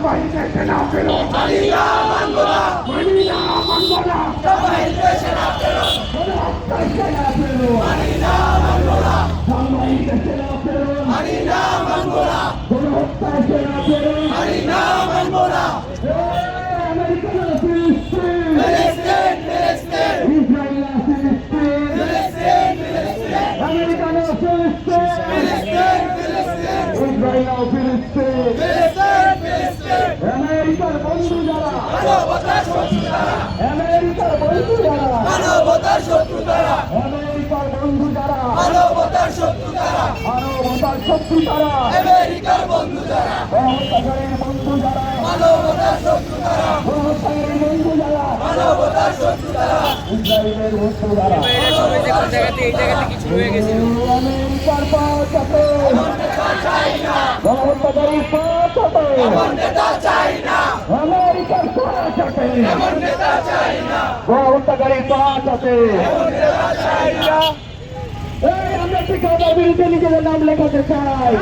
সবাই দেশে না ফেরো, মানি না মানবো না, মানি না মানবো না, সবাই দেশে না ফেরত, কোনো দেশে না ফেরো, মানি না মানবো না, সবাই দেশে না ফেরো, মানি না মানবো না, কোনো দেশে না ফেরো। মানি না মানবো না। আমেরিকান ফিলিস্তিন, ফিলিস্তিন ফিলিস্তিন ইসরায়েল ফিলিস্তিন, ফিলিস্তিন ফিলিস্তিন আমেরিকান ফিলিস্তিন, ফিলিস্তিন ফিলিস্তিন ইসরায়েল ফিলিস্তিন, ফিলিস্তিন ফিলিস্তিন আমেরিকার বন্ধু যারা, মানবতার শত্রু তারা, আমেরিকার বন্ধু যারা, মানবতার শত্রু তারা, আমেরিকার বন্ধু যারা, মানবতার শত্রু তারা, মানবতার শত্রু তারা, আমেরিকার বন্ধু যারা, সহস্রাচারের বন্ধু যারা, মানবতার শত্রু তারা, সহস্রাচারের বন্ধু যারা, মানবতার শত্রু তারা, ইসরায়েলের বন্ধু যারা, আমেরিকার পথ আছে, চাই না, সহস্রাচারের পথ আছে, এমন নেতা চাই না, আমেরিকার পথ আছে, এমন নেতা চাই না, সহস্রাচারের পথ আছে। এমন নেতা চাই না। এই আমরা ঠিকাদার বিরুদ্ধে নিজেদের নাম লেখাতে চাই।